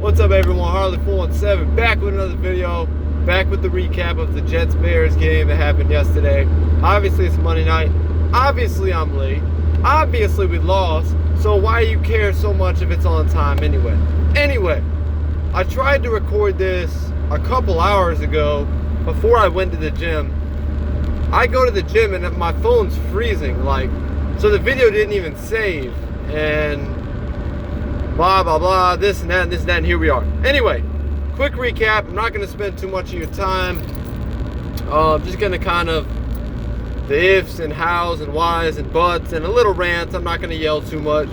What's up, everyone? Harley417 back with another video, back with the recap of the Jets-Bears game that happened yesterday. Obviously, it's Monday night. Obviously, I'm late. Obviously, we lost. So why do you care so much if it's on time anyway? Anyway, I tried to record this a couple hours ago before I went to the gym. I go to the gym and my phone's freezing, so the video didn't even save, and blah blah blah, this and that and this and that, and here we are. Anyway, quick recap. I'm not going to spend too much of your time. I'm just going to kind of the ifs and hows and whys and buts and a little rant. I'm not going to yell too much.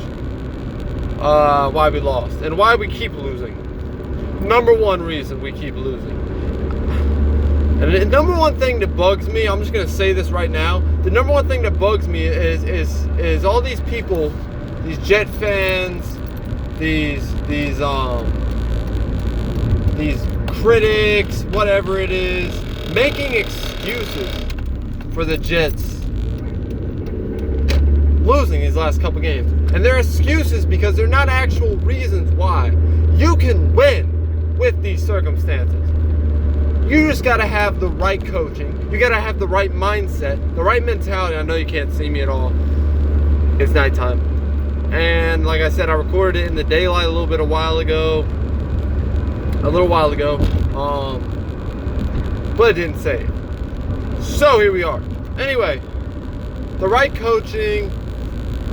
Why we lost and why we keep losing. Number one reason we keep losing. And the number one thing that bugs me, I'm just gonna say this right now. The number one thing that bugs me is all these people, these Jet fans, these critics, whatever it is, making excuses for the Jets losing these last couple games. And they're excuses because they're not actual reasons why. You can win with these circumstances. You just got to have the right coaching. You got to have the right mindset, the right mentality. I know you can't see me at all. It's nighttime. And like I said, I recorded it in the daylight a little while ago. But it didn't save. So here we are. Anyway, the right coaching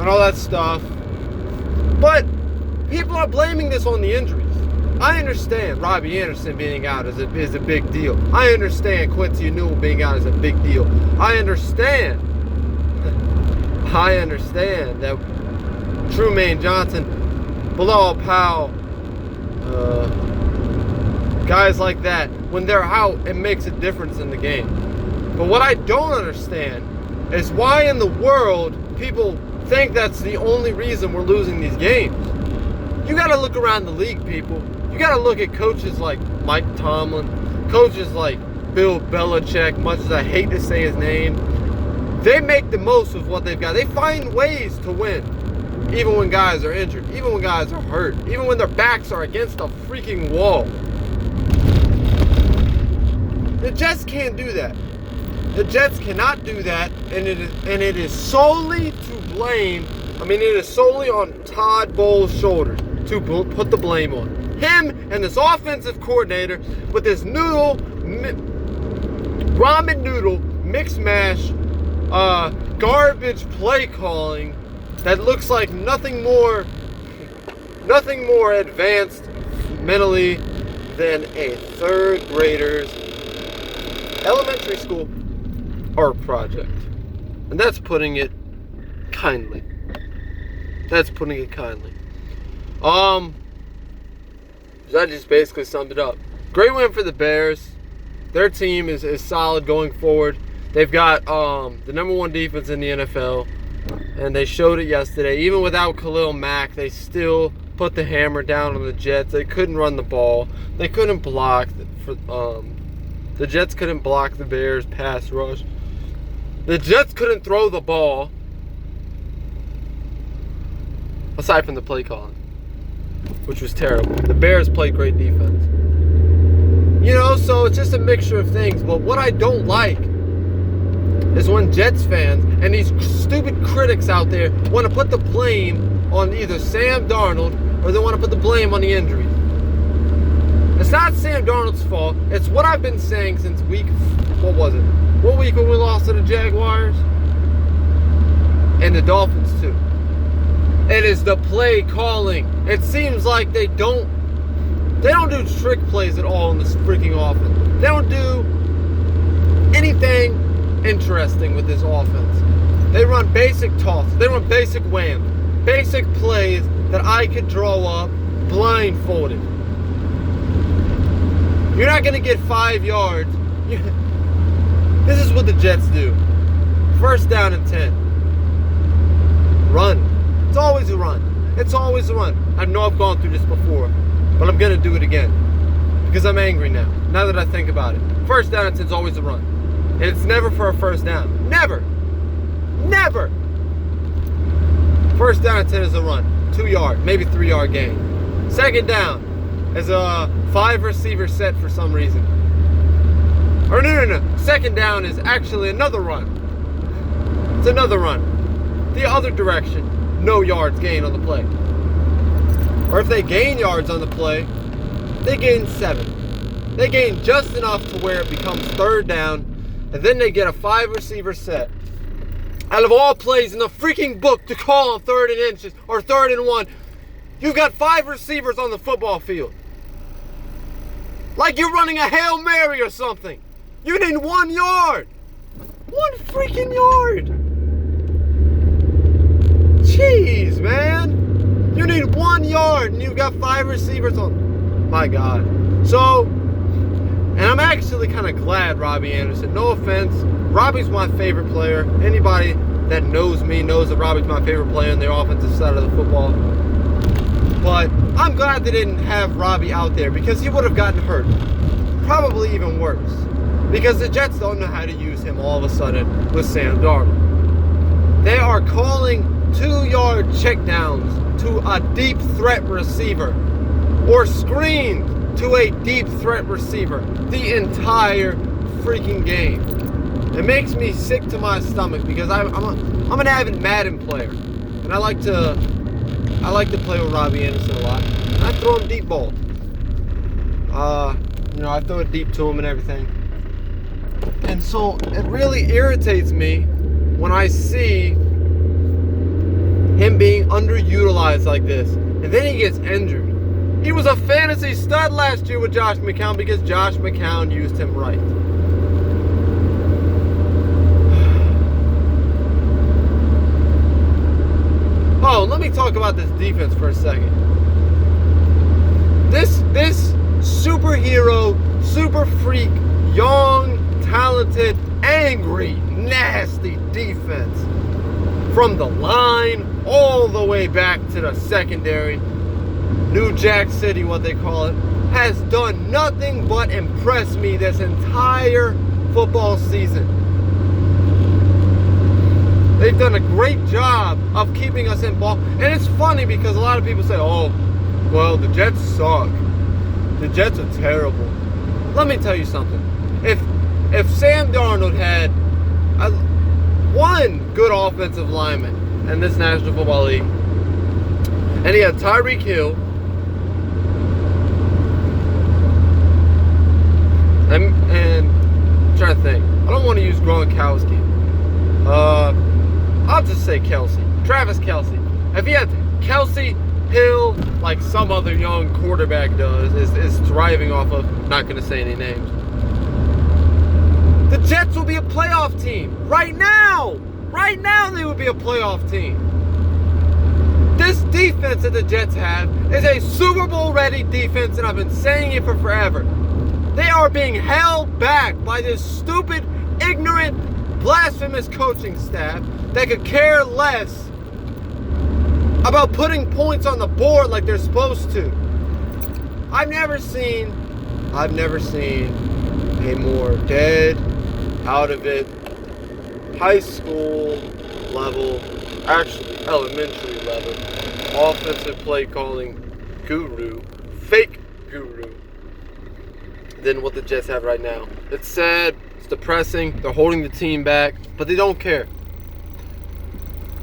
and all that stuff. But people are blaming this on the injuries. I understand Robbie Anderson being out is a big deal. I understand Quincy Newell being out is a big deal. I understand that Trumaine Johnson, Bilal Powell, guys like that, when they're out, it makes a difference in the game. But what I don't understand is why in the world people think that's the only reason we're losing these games. You got to look around the league, people. You got to look at coaches like Mike Tomlin, coaches like Bill Belichick, much as I hate to say his name. They make the most of what they've got. They find ways to win, even when guys are injured, even when guys are hurt, even when their backs are against a freaking wall. The Jets can't do that. The Jets cannot do that, and it is solely to blame. I mean, it is solely on Todd Bowles' shoulders to put the blame on. Him and this offensive coordinator with this ramen noodle mix mash garbage play calling that looks like nothing more advanced mentally than a third grader's elementary school art project. And that's putting it kindly. That just basically summed it up. Great win for the Bears. Their team is solid going forward. They've got the number one defense in the NFL, and they showed it yesterday. Even without Khalil Mack, they still put the hammer down on the Jets. They couldn't run the ball. They couldn't block. The Jets couldn't block the Bears' pass rush. The Jets couldn't throw the ball, aside from the play calling, which was terrible. The Bears played great defense. So it's just a mixture of things. But what I don't like is when Jets fans and these stupid critics out there want to put the blame on either Sam Darnold or they want to put the blame on the injuries. It's not Sam Darnold's fault. It's what I've been saying since week, what week when we lost to the Jaguars? And the Dolphins too. It is the play calling. It seems like they don't do trick plays at all in this freaking offense. They don't do anything interesting with this offense. They run basic tosses. They run basic whams. Basic plays that I could draw up blindfolded. You're not going to get 5 yards. This is what the Jets do. First down and 10. Run. It's always a run. I know I've gone through this before, but I'm going to do it again because I'm angry now that I think about it. First down and 10 is always a run. And it's never for a first down. Never. First down and 10 is a run. 2 yard, maybe 3 yard gain. Second down, as a 5 receiver set for some reason. Or no. Second down is actually another run. It's another run. The other direction. No yards gained on the play. Or if they gain yards on the play, they gain 7. They gain just enough to where it becomes third down, and then they get a 5 receiver set. Out of all plays in the freaking book to call on 3rd and inches or 3rd and 1, you've got 5 receivers on the football field. Like you're running a Hail Mary or something. You need 1 yard. 1 freaking yard. Jeez, man. You need 1 yard and you've got 5 receivers on. My God. So, and I'm actually kind of glad Robbie Anderson. No offense. Robbie's my favorite player. Anybody that knows me knows that Robbie's my favorite player on the offensive side of the football. But I'm glad they didn't have Robbie out there because he would have gotten hurt. Probably even worse. Because the Jets don't know how to use him all of a sudden with Sam Darnold. They are calling 2-yard checkdowns to a deep threat receiver or screen to a deep threat receiver the entire freaking game. It makes me sick to my stomach because I'm an avid Madden player, and I like to play with Robbie Anderson a lot. And I throw him deep ball. I throw it deep to him and everything. And so it really irritates me when I see him being underutilized like this. And then he gets injured. He was a fantasy stud last year with Josh McCown because Josh McCown used him right. Oh, let me talk about this defense for a second. This superhero, super freak, young, talented, angry, nasty defense. From the line all the way back to the secondary, New Jack City, what they call it, has done nothing but impress me this entire football season. They've done a great job of keeping us in ball. And it's funny because a lot of people say, oh, well, the Jets suck. The Jets are terrible. Let me tell you something. If Sam Darnold had one good offensive lineman in this National Football League, and he had Tyreek Hill, and I'm trying to think. I don't want to use Gronkowski. I'll just say Kelsey. Travis Kelsey. If he had Kelsey, Hill, like some other young quarterback does, is thriving off of, not going to say any names, the Jets will be a playoff team. Right now they would be a playoff team. This defense that the Jets have is a Super Bowl ready defense, and I've been saying it for forever. They are being held back by this stupid, ignorant, blasphemous coaching staff that could care less about putting points on the board like they're supposed to. I've never seen a more dead, out of it, high school level, actually elementary level, offensive play calling guru, fake guru, than what the Jets have right now. It's sad, it's depressing, they're holding the team back, but they don't care.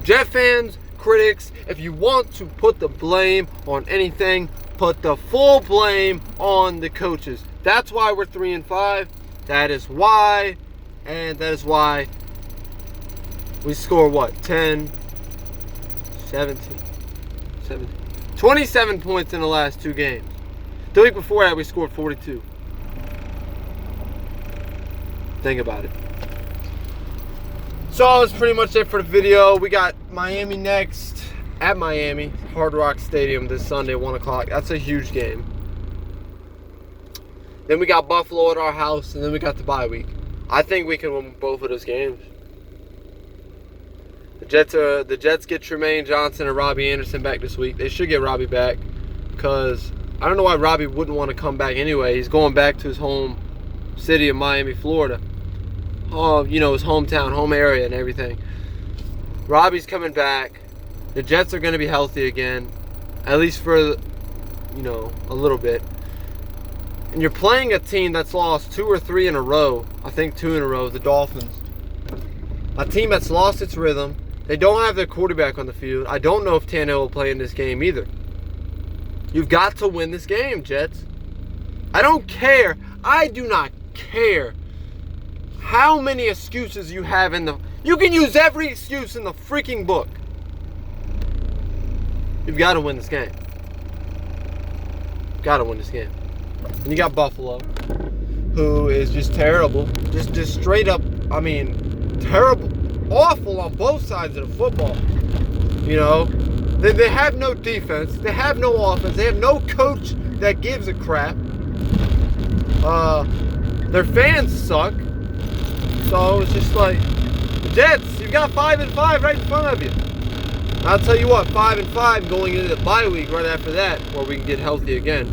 Jet fans, critics, if you want to put the blame on anything, put the full blame on the coaches. That's why we're 3-5. That is why we score what? 10, 17, 27 points in the last 2 games. The week before that, we scored 42. Think about it. So that's pretty much it for the video. We got Miami next at Miami, Hard Rock Stadium this Sunday, 1 o'clock. That's a huge game. Then we got Buffalo at our house, and then we got the bye week. I think we can win both of those games. The Jets get Tremaine Johnson and Robbie Anderson back this week. They should get Robbie back because I don't know why Robbie wouldn't want to come back anyway. He's going back to his home city of Miami, Florida. His hometown, home area and everything. Robbie's coming back. The Jets are going to be healthy again, at least for, a little bit. And you're playing a team that's lost 2 or 3 in a row. I think 2 in a row, the Dolphins. A team that's lost its rhythm. They don't have their quarterback on the field. I don't know if Tannehill will play in this game either. You've got to win this game, Jets. I don't care. I do not care how many excuses you have in the... You can use every excuse in the freaking book. You've got to win this game. Got to win this game. And you got Buffalo, who is just terrible. Just straight up, I mean, terrible. Awful on both sides of the football. You know, they have no defense. They have no offense. They have no coach that gives a crap. Their fans suck. So it's just like, the Jets, you've got 5-5 right in front of you. I'll tell you what, 5-5 going into the bye week right after that, where we can get healthy again,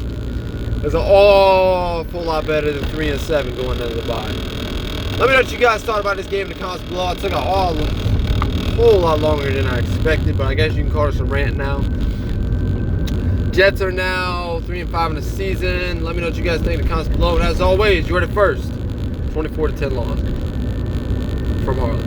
is an awful lot better than 3-7 going into the bye. Let me know what you guys thought about this game in the comments below. It took a whole lot longer than I expected, but I guess you can call it some rant now. Jets are now 3-5 in the season. Let me know what you guys think in the comments below. And as always, you heard it first. 24-10 loss from Harlan.